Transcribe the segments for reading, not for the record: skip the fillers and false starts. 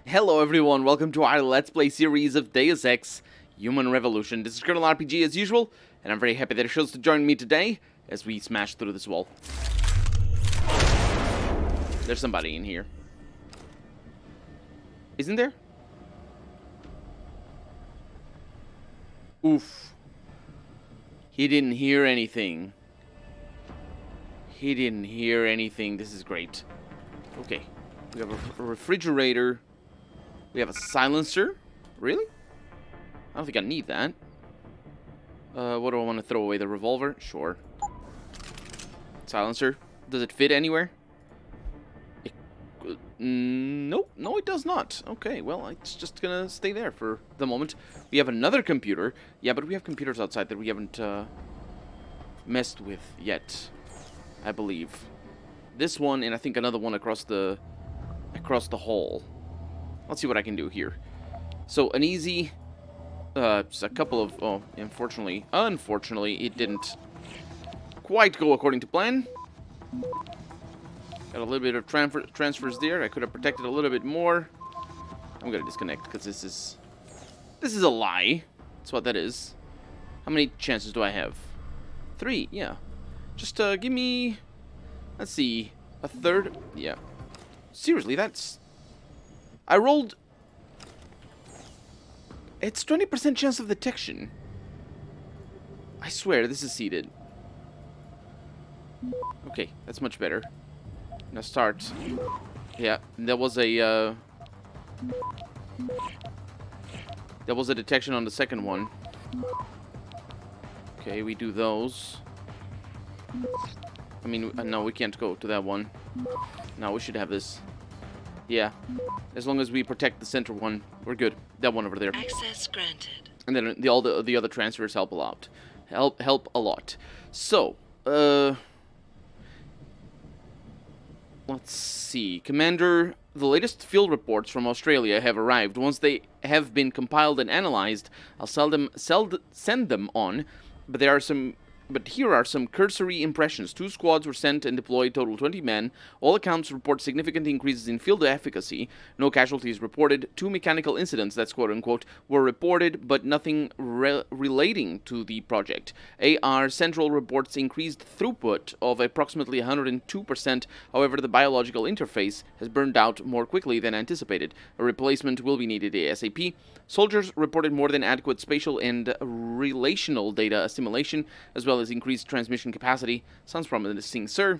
Hello everyone, welcome to our Let's Play series of Deus Ex Human Revolution. This is Colonel RPG as usual, and I'm very happy that you chose to join me today as we smash through this wall. There's somebody in here. Isn't there? Oof. He didn't hear anything. He didn't hear anything. This is great. Okay. We have a refrigerator. We have a silencer. Really? I don't think I need that. What do I want to throw away? The revolver? Sure. Silencer. Does it fit anywhere? Nope. No, it does not. Okay, well, it's just gonna stay there for the moment. We have another computer. Yeah, but we have computers outside that we haven't messed with yet, I believe. This one, and I think another one across the hall. Let's see what I can do here. So, an easy... just a couple of... Oh, unfortunately, it didn't quite go according to plan. Got a little bit of transfers there. I could have protected a little bit more. I'm gonna disconnect, because this is a lie. That's what that is. How many chances do I have? 3, yeah. Just, give me... Let's see. A third? Yeah. Seriously, that's... I rolled... It's 20% chance of detection. I swear, this is seeded. Okay, that's much better. Now start. Yeah, there was a detection on the second one. Okay, we do those. I mean, no, we can't go to that one. No, we should have this. Yeah, as long as we protect the center one, we're good. That one over there. Access granted. And then all the other transfers help a lot. Help a lot. So, let's see. Commander, the latest field reports from Australia have arrived. Once they have been compiled and analyzed, I'll send them on. But here are some cursory impressions. 2 squads were sent and deployed, total 20 men. All accounts report significant increases in field efficacy. No casualties reported. 2 mechanical incidents, that's quote-unquote, were reported, but nothing relating to the project. AR Central reports increased throughput of approximately 102%. However, the biological interface has burned out more quickly than anticipated. A replacement will be needed ASAP. Soldiers reported more than adequate spatial and relational data assimilation, as well as increased transmission capacity. Sounds promising, sir.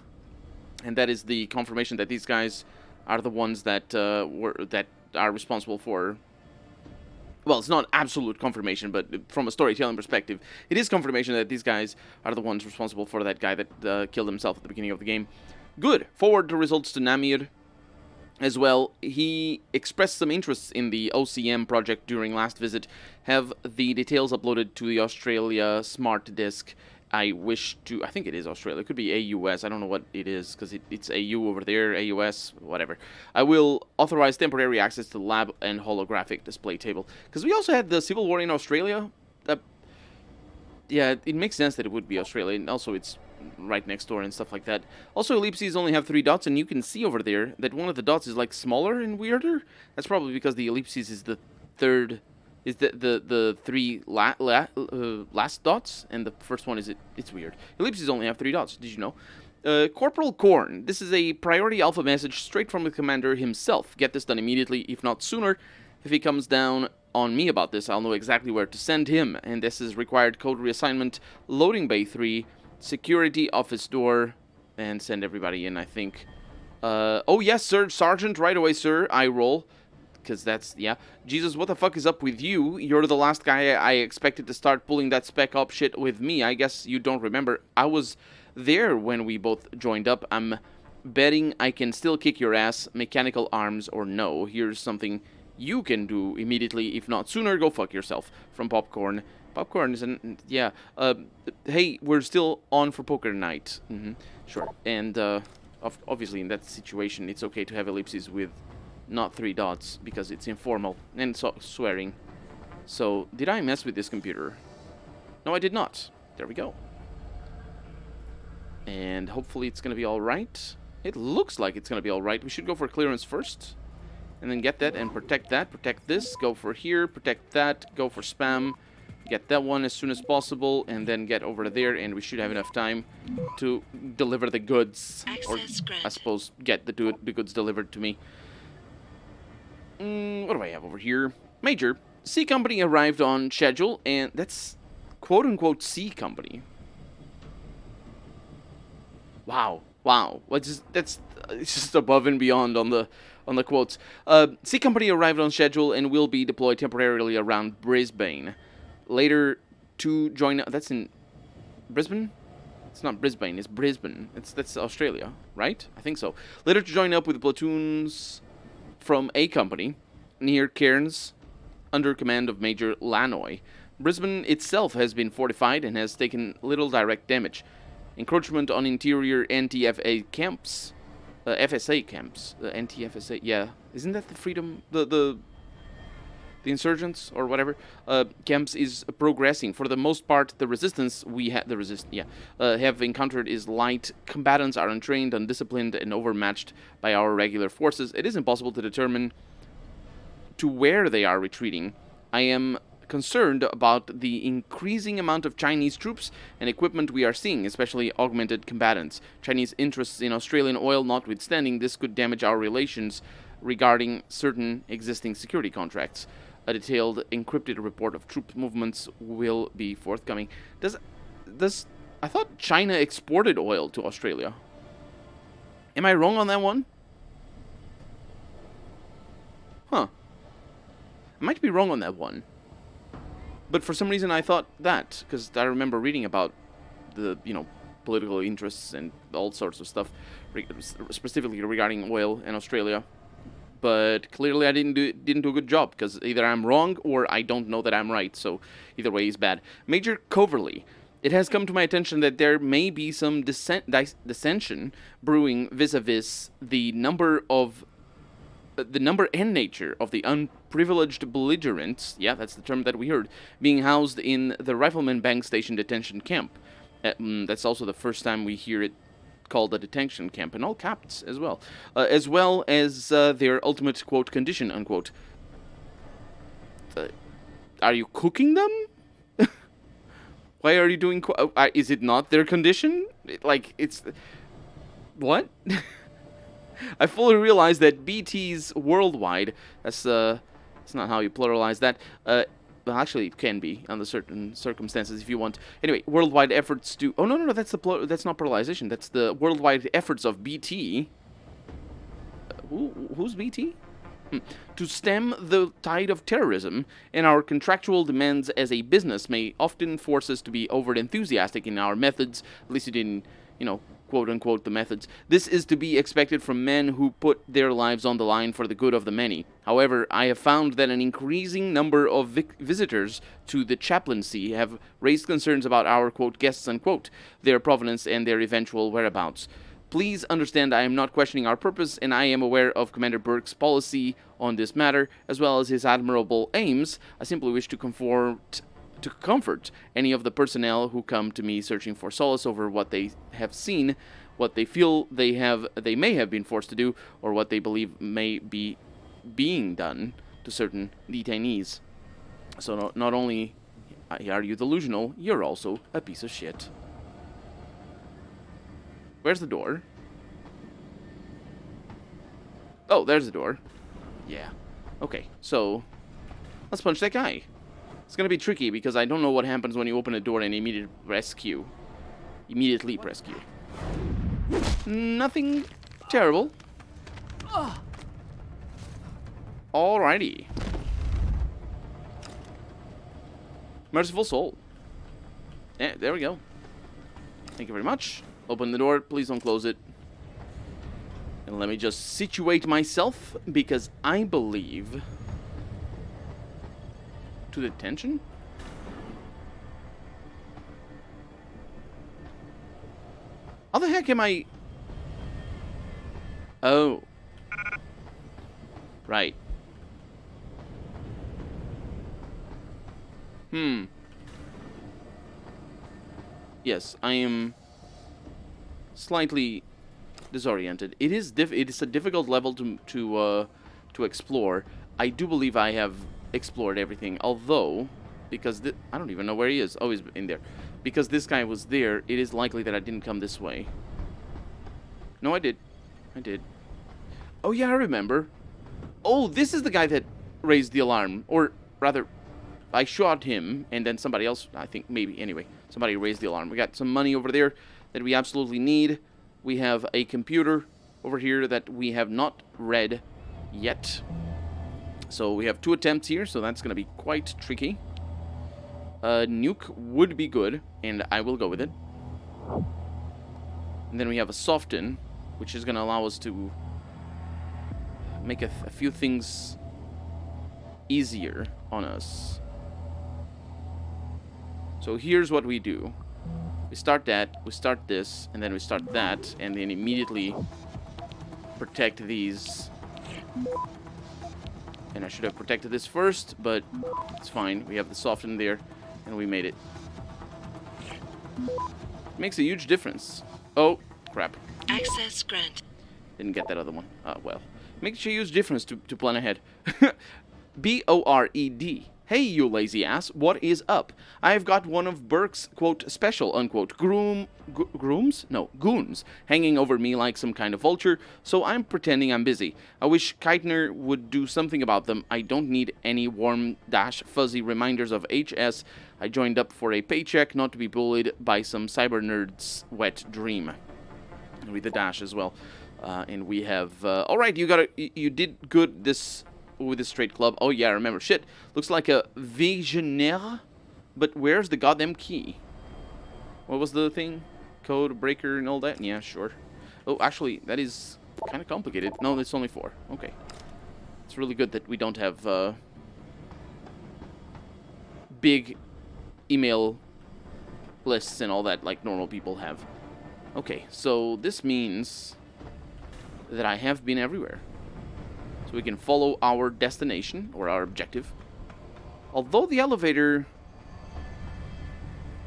And that is the confirmation that these guys are the ones that are responsible for... Well, it's not absolute confirmation, but from a storytelling perspective, it is confirmation that these guys are the ones responsible for that guy that killed himself at the beginning of the game. Good. Forward the results to Namir. As well, he expressed some interest in the OCM project during last visit. Have the details uploaded to the Australia Smart Disk. I think it is Australia. It could be AUS. I don't know what it is, because it's AU over there, AUS, whatever. I will authorize temporary access to the lab and holographic display table. Because we also had the Civil War in Australia. Yeah, it makes sense that it would be Australia, and also it's right next door and stuff like that. Also, ellipses only have 3 dots, and you can see over there that one of the dots is like smaller and weirder. That's probably because the ellipses is the third, is the 3 last dots, and the first one is it's weird. Ellipses only have 3 dots. Did you know? Corporal Korn, this is a priority alpha message straight from the commander himself. Get this done immediately, if not sooner. If he comes down on me about this, I'll know exactly where to send him. And this is required code reassignment, loading bay 3, security office door, and send everybody in, I think. Oh yes, sir, sergeant, right away, sir. I roll, because that's, yeah. Jesus, what the fuck is up with you? You're the last guy I expected to start pulling that spec op shit with me. I guess you don't remember. I was there when we both joined up. I'm betting I can still kick your ass, mechanical arms or no. Here's something you can do immediately, if not sooner. Go fuck yourself. From Popcorn. Popcorn isn't... Yeah. Hey, we're still on for poker night. Sure. And, obviously, in that situation, it's okay to have ellipses with not 3 dots, because it's informal. And so swearing. So, did I mess with this computer? No, I did not. There we go. And hopefully it's gonna be alright. It looks like it's gonna be alright. We should go for clearance first. and then get that and protect that. Protect this, go for here, protect that, go for spam. Get that one as soon as possible, and then get over there, and we should have enough time to deliver the goods. Or, I suppose, get the goods delivered to me. What do I have over here? Major. C Company arrived on schedule, and that's quote-unquote C Company. Wow. Wow. That's it's just above and beyond on the quotes. C Company arrived on schedule and will be deployed temporarily around Brisbane. Later to join... That's in Brisbane? It's not Brisbane, it's Brisbane. That's Australia, right? I think so. Later to join up with platoons from A Company near Cairns under command of Major Lanoy. Brisbane itself has been fortified and has taken little direct damage. Encroachment on interior NTFA camps... FSA camps. NTFSA, yeah. Isn't that the freedom... The insurgents or whatever camps is progressing. For the most part, the resistance we have have encountered is light. Combatants are untrained, undisciplined, and overmatched by our regular forces. It is impossible to determine to where they are retreating. I am concerned about the increasing amount of Chinese troops and equipment we are seeing, especially augmented combatants. Chinese interests in Australian oil notwithstanding, this could damage our relations regarding certain existing security contracts. A detailed encrypted report of troop movements will be forthcoming. I thought China exported oil to Australia. Am I wrong on that one? Huh. I might be wrong on that one. But for some reason I thought that, because I remember reading about the, political interests and all sorts of stuff, specifically regarding oil in Australia. But clearly I didn't do a good job, because either I'm wrong or I don't know that I'm right, so either way is bad. Major Coverley. It has come to my attention that there may be some dissension brewing vis-a-vis the number and nature of the unprivileged belligerents, yeah, that's the term that we heard, being housed in the Rifleman Bank Station detention camp. That's also the first time we hear it called a detention camp, in all caps as well as their ultimate, quote, condition, unquote. Are you cooking them? Why are you doing... is it not their condition? It's... What? I fully realize that BT's worldwide... That's not how you pluralize that. Well, actually, it can be under certain circumstances if you want. Anyway, worldwide efforts to... Oh, no, that's that's not pluralization. That's the worldwide efforts of BT. Who's BT? To stem the tide of terrorism, and our contractual demands as a business may often force us to be over-enthusiastic in our methods, at least in, quote-unquote, the methods. This is to be expected from men who put their lives on the line for the good of the many. However, I have found that an increasing number of visitors to the chaplaincy have raised concerns about our, quote, guests, unquote, their provenance and their eventual whereabouts. Please understand I am not questioning our purpose, and I am aware of Commander Burke's policy on this matter, as well as his admirable aims. I simply wish to comfort any of the personnel who come to me searching for solace over what they have seen, what they feel they may have been forced to do, or what they believe may be being done to certain detainees. So not only are you delusional, you're also a piece of shit. Where's the door? Oh, there's the door. Yeah. Okay, so let's punch that guy. It's gonna be tricky because I don't know what happens when you open a door and immediately press Q. Immediately press Q. Nothing terrible. Alrighty. Merciful soul. Yeah, there we go. Thank you very much. Open the door. Please don't close it. And let me just situate myself, because I believe... To detention? How the heck am I... Oh. Right. Yes, I am slightly disoriented. It is a difficult level to to explore. I do believe I have explored everything, although, because I don't even know where he is. Oh, he's in there. Because this guy was there, it is likely that I didn't come this way. No, I did. I did. Oh, yeah, I remember. Oh, this is the guy that raised the alarm. Or, rather, I shot him, and then somebody else, I think, maybe, anyway, somebody raised the alarm. We got some money over there that we absolutely need. We have a computer over here that we have not read yet. So we have 2 attempts here, so that's going to be quite tricky. Nuke would be good, and I will go with it. And then we have a soften, which is going to allow us to make a few things easier on us. So here's what we do. We start that, we start this, and then we start that, and then immediately protect these. And I should have protected this first, but it's fine. We have the soften there, and we made it. It makes a huge difference. Oh, crap. Access grant. Didn't get that other one. Well. Makes a huge difference to plan ahead. B-O-R-E-D. Hey, you lazy ass, what is up? I've got one of Burke's, quote, special, unquote, goons hanging over me like some kind of vulture, so I'm pretending I'm busy. I wish Keitner would do something about them. I don't need any warm-fuzzy reminders of HS. I joined up for a paycheck, not to be bullied by some cyber nerd's wet dream. With the dash as well. And we have... Alright, you did good this... with the straight club. Oh, yeah, I remember. Shit. Looks like a Visionaire. But where's the goddamn key? What was the thing? Code breaker and all that? Yeah, sure. Oh, actually, that is kind of complicated. No, it's only 4. Okay. It's really good that we don't have big email lists and all that like normal people have. Okay, so this means that I have been everywhere. So we can follow our destination, or our objective. Although the elevator...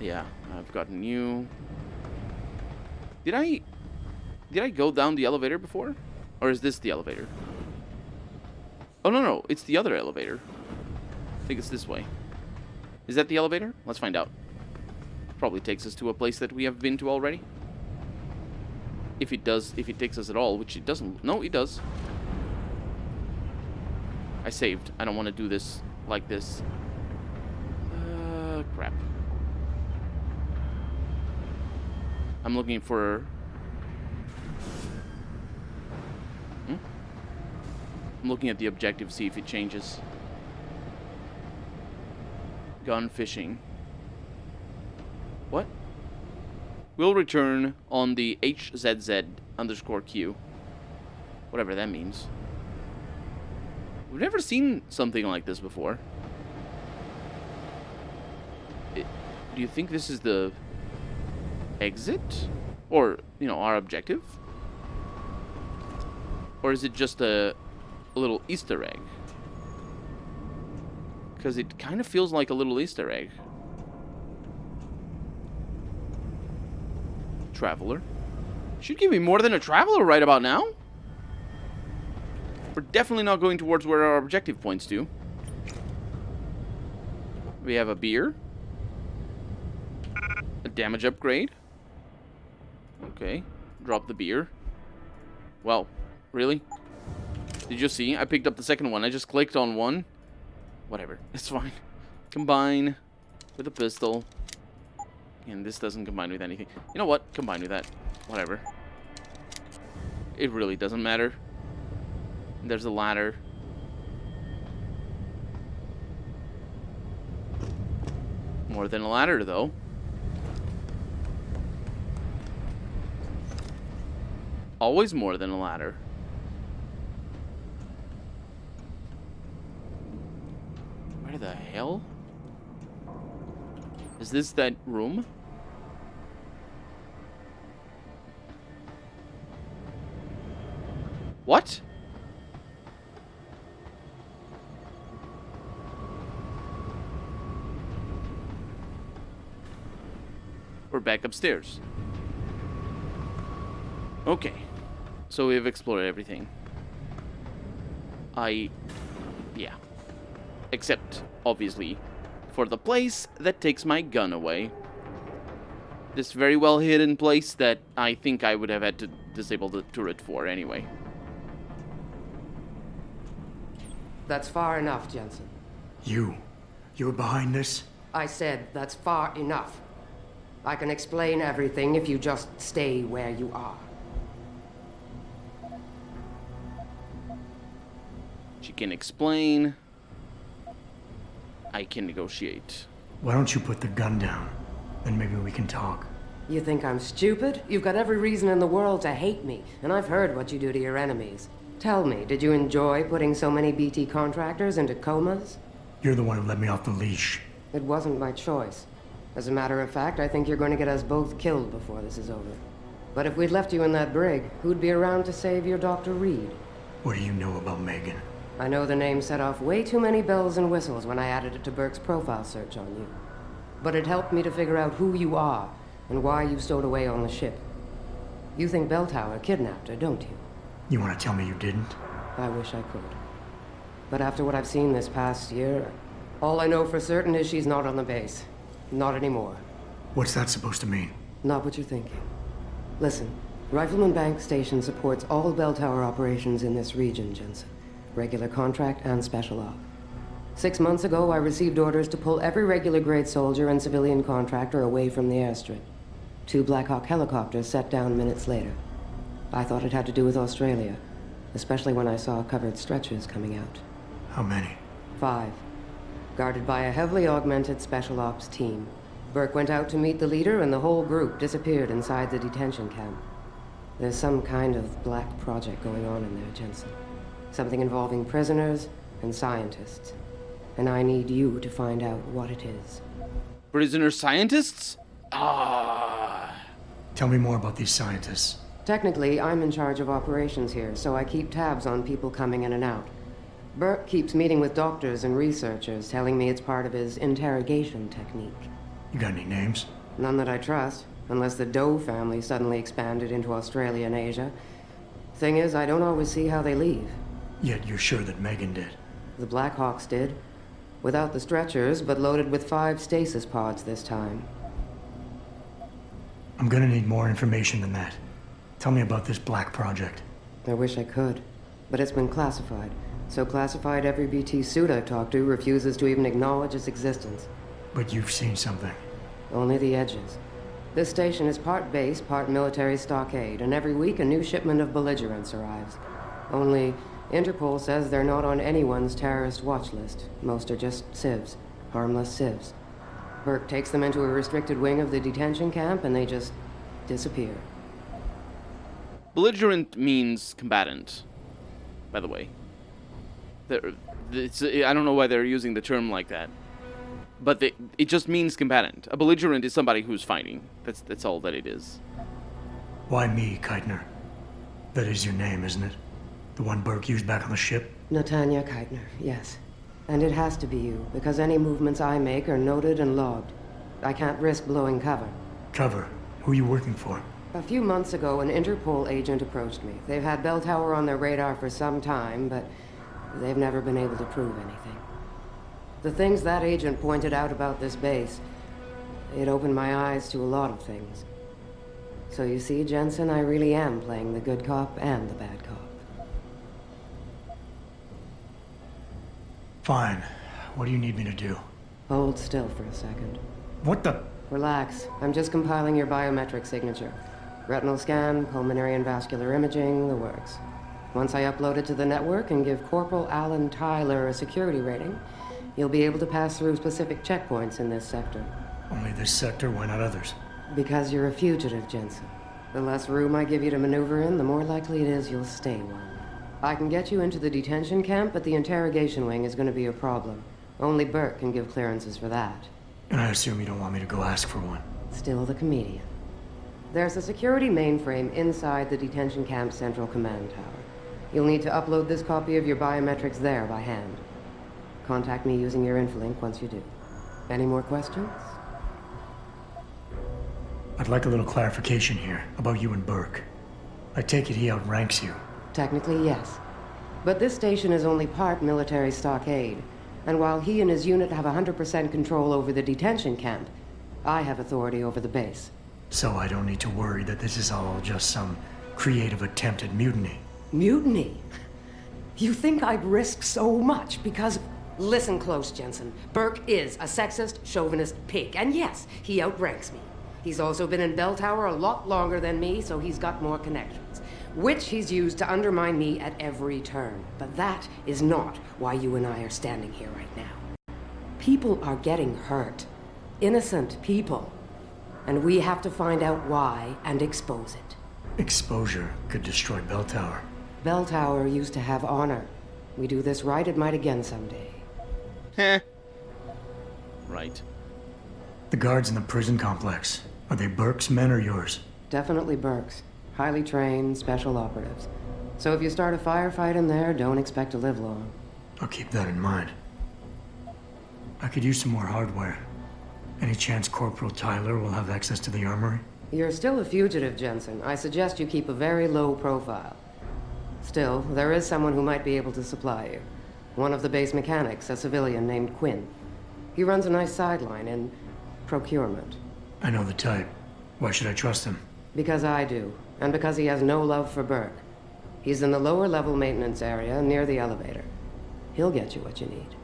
Yeah, I've got new... Did I go down the elevator before? Or is this the elevator? Oh, no, it's the other elevator. I think it's this way. Is that the elevator? Let's find out. Probably takes us to a place that we have been to already. If it does, if it takes us at all, which it doesn't. No, it does. I saved. I don't want to do this like this. Crap. I'm looking for... I'm looking at the objective, see if it changes. Gun fishing. What? We'll return on the HZZ_Q. Whatever that means. We've never seen something like this before. Do you think this is the exit? Or, you know, our objective? Or is it just a little Easter egg? Because it kind of feels like a little Easter egg. Traveler. Should give me more than a traveler right about now. We're definitely not going towards where our objective points to. We have a beer. A damage upgrade. Okay. Drop the beer. Well, really? Did you see? I picked up the second one. I just clicked on one. Whatever. It's fine. Combine with a pistol. And this doesn't combine with anything. You know what? Combine with that. Whatever. It really doesn't matter. There's a ladder. More than a ladder, though. Always more than a ladder. Where the hell? Is this that room? What? We're back upstairs. Okay. So we've explored everything. Yeah. Except, obviously, for the place that takes my gun away. This very well hidden place that I think I would have had to disable the turret for anyway. That's far enough, Jensen. You're behind this? I said that's far enough. I can explain everything if you just stay where you are. She can explain. I can negotiate. Why don't you put the gun down? Then maybe we can talk. You think I'm stupid? You've got every reason in the world to hate me, and I've heard what you do to your enemies. Tell me, did you enjoy putting so many BT contractors into comas? You're the one who let me off the leash. It wasn't my choice. As a matter of fact, I think you're going to get us both killed before this is over. But if we'd left you in that brig, who'd be around to save your Dr. Reed? What do you know about Megan? I know the name set off way too many bells and whistles when I added it to Burke's profile search on you. But it helped me to figure out who you are and why you stowed away on the ship. You think Belltower kidnapped her, don't you? You want to tell me you didn't? I wish I could. But after what I've seen this past year, all I know for certain is she's not on the base. Not anymore. What's that supposed to mean? Not what you're thinking. Listen, Rifleman Bank Station supports all Belltower operations in this region, Jensen. Regular contract and special op. 6 months ago, I received orders to pull every regular grade soldier and civilian contractor away from the airstrip. 2 Black Hawk helicopters set down minutes later. I thought it had to do with Australia, especially when I saw covered stretchers coming out. How many? 5. Guarded by a heavily augmented special ops team. Burke went out to meet the leader and the whole group disappeared inside the detention camp. There's some kind of black project going on in there, Jensen. Something involving prisoners and scientists. And I need you to find out what it is. Prisoner scientists? Tell me more about these scientists. Technically, I'm in charge of operations here, so I keep tabs on people coming in and out. Burke keeps meeting with doctors and researchers, telling me it's part of his interrogation technique. You got any names? None that I trust, unless the Doe family suddenly expanded into Australia and Asia. Thing is, I don't always see how they leave. Yet you're sure that Megan did. The Blackhawks did. Without the stretchers, but loaded with 5 stasis pods this time. I'm gonna need more information than that. Tell me about this black project. I wish I could, but it's been classified. So classified every BT suit I've talked to refuses to even acknowledge its existence. But you've seen something. Only the edges. This station is part base, part military stockade, and every week a new shipment of belligerents arrives. Only, Interpol says they're not on anyone's terrorist watch list. Most are just civs. Harmless civs. Burke takes them into a restricted wing of the detention camp and they just disappear. Belligerent means combatant, by the way. I don't know why they're using the term like that. But it just means combatant. A belligerent is somebody who's fighting. That's all that it is. Why me, Keitner? That is your name, isn't it? The one Burke used back on the ship? Natanya Keitner, yes. And it has to be you, because any movements I make are noted and logged. I can't risk blowing cover. Cover? Who are you working for? A few months ago, an Interpol agent approached me. They've had Belltower on their radar for some time, but they've never been able to prove anything. The things that agent pointed out about this base, it opened my eyes to a lot of things. So you see, Jensen, I really am playing the good cop and the bad cop. Fine. What do you need me to do? Hold still for a second. What the? Relax. I'm just compiling your biometric signature. Retinal scan, pulmonary and vascular imaging, the works. Once I upload it to the network and give Corporal Alan Tyler a security rating, you'll be able to pass through specific checkpoints in this sector. Only this sector, why not others? Because you're a fugitive, Jensen. The less room I give you to maneuver in, the more likely it is you'll stay one. I can get you into the detention camp, but the interrogation wing is going to be a problem. Only Burke can give clearances for that. And I assume you don't want me to go ask for one. Still the comedian. There's a security mainframe inside the detention camp's central command tower. You'll need to upload this copy of your biometrics there by hand. Contact me using your Infolink once you do. Any more questions? I'd like a little clarification here about you and Burke. I take it he outranks you. Technically, yes. But this station is only part military stockade. And while he and his unit have 100% control over the detention camp, I have authority over the base. So I don't need to worry that this is all just some creative attempt at mutiny. Mutiny? You think I'd risk so much because... Listen close, Jensen. Burke is a sexist, chauvinist pig. And yes, he outranks me. He's also been in Bell Tower a lot longer than me, so he's got more connections. Which he's used to undermine me at every turn. But that is not why you and I are standing here right now. People are getting hurt. Innocent people. And we have to find out why and expose it. Exposure could destroy Bell Tower. Bell Tower used to have honor. We do this right, it might again someday. Heh. Right. The guards in the prison complex, are they Burke's men or yours? Definitely Burke's. Highly trained, special operatives. So if you start a firefight in there, don't expect to live long. I'll keep that in mind. I could use some more hardware. Any chance Corporal Tyler will have access to the armory? You're still a fugitive, Jensen. I suggest you keep a very low profile. Still, there is someone who might be able to supply you. One of the base mechanics, a civilian named Quinn. He runs a nice sideline in procurement. I know the type. Why should I trust him? Because I do, and because he has no love for Burke. He's in the lower level maintenance area near the elevator. He'll get you what you need.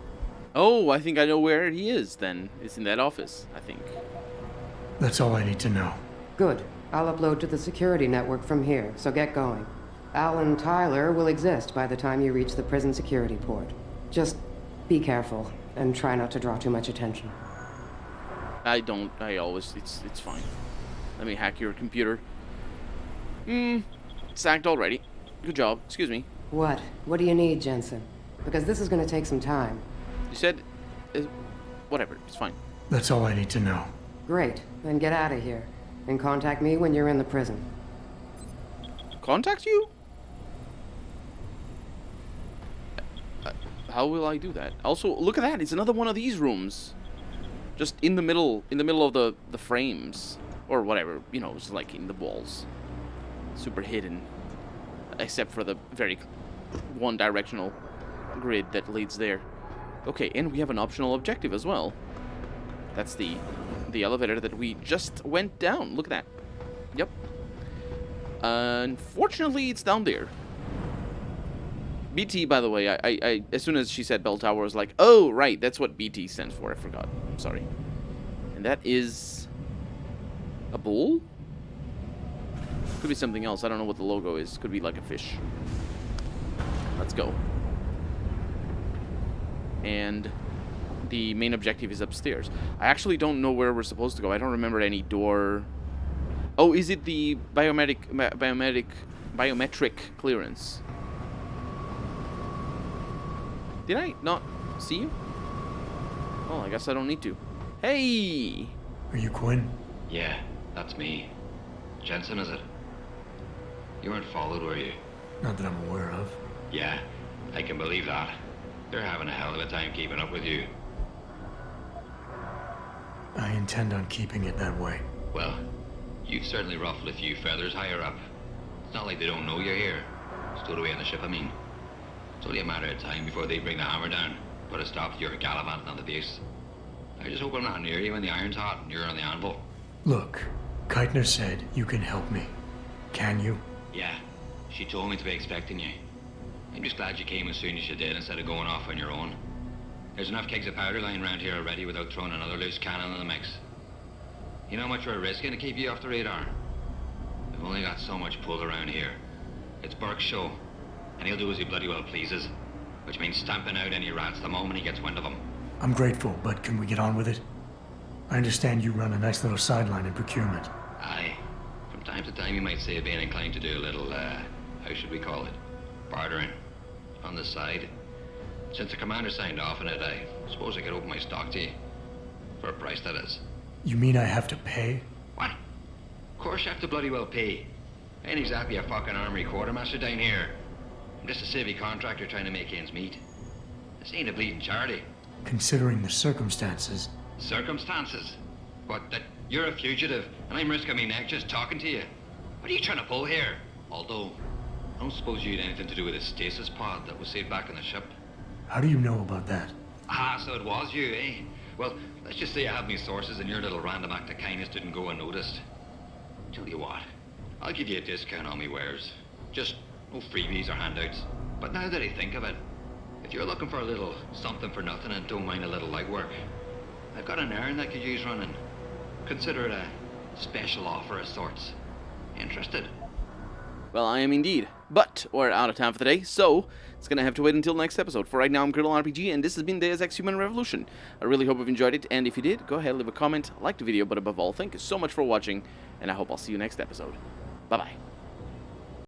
Oh, I think I know where he is then. It's in that office, I think. That's all I need to know. Good. I'll upload to the security network from here, so get going. Alan Tyler will exist by the time you reach the prison security port. Just be careful, and try not to draw too much attention. It's fine. Let me hack your computer. It's hacked already. Good job. Excuse me. What? What do you need, Jensen? Because this is gonna take some time. You said... whatever, it's fine. That's all I need to know. Great. Then get out of here. And contact me when you're in the prison. Contact you? How will I do that? Also, look at that. It's another one of these rooms. Just in the middle of the frames. Or whatever, you know, it's like in the walls. Super hidden. Except for the very one-directional grid that leads there. Okay, and we have an optional objective as well. That's the elevator that we just went down. Look at that. Yep. Unfortunately, it's down there. BT, by the way, I as soon as she said Bell Tower, I was like, oh, right, that's what BT stands for. I forgot. I'm sorry. And that is a bull? Could be something else. I don't know what the logo is. Could be like a fish. Let's go. And the main objective is upstairs. I actually don't know where we're supposed to go. I don't remember any door. Oh, is it the biometric clearance? Did I not see you? Oh, I guess I don't need to. Hey! Are you Quinn? Yeah, that's me. Jensen, is it? You weren't followed, were you? Not that I'm aware of. Yeah, I can believe that. They're having a hell of a time keeping up with you. I intend on keeping it that way. Well, you've certainly ruffled a few feathers higher up. It's not like they don't know you're here. Stowed away on the ship, I mean. It's only a matter of time before they bring the hammer down. Put a stop to your gallivanting on the base. I just hope I'm not near you when the iron's hot and you're on the anvil. Look, Keitner said you can help me. Can you? Yeah, she told me to be expecting you. I'm just glad you came as soon as you did instead of going off on your own. There's enough kegs of powder lying around here already without throwing another loose cannon in the mix. You know how much we're risking to keep you off the radar? We've only got so much pull around here. It's Burke's show, and he'll do as he bloody well pleases, which means stamping out any rats the moment he gets wind of them. I'm grateful, but can we get on with it? I understand you run a nice little sideline in procurement. Aye. From time to time you might say being inclined to do a little, how should we call it? Bartering. On the side. Since the commander signed off on it, I suppose I could open my stock to you. For a price, that is. You mean I have to pay? What? Of course you have to bloody well pay. I ain't exactly a fucking armory quartermaster down here. I'm just a civvy contractor trying to make ends meet. This ain't a bleeding charity. Considering the circumstances. Circumstances? What, that you're a fugitive and I'm risking my neck just talking to you? What are you trying to pull here? Although, I don't suppose you had anything to do with the stasis pod that was saved back on the ship? How do you know about that? Ah, so it was you, eh? Well, let's just say I have me sources and your little random act of kindness didn't go unnoticed. Tell you what, I'll give you a discount on me wares. Just no freebies or handouts. But now that I think of it, if you're looking for a little something for nothing and don't mind a little legwork, I've got an errand that could use running. Consider it a special offer of sorts. Interested? Well, I am indeed. But we're out of time for today, so it's going to have to wait until next episode. For right now, I'm Critical RPG, and this has been Deus Ex Human Revolution. I really hope you've enjoyed it, and if you did, go ahead, leave a comment, like the video, but above all, thank you so much for watching, and I hope I'll see you next episode. Bye-bye.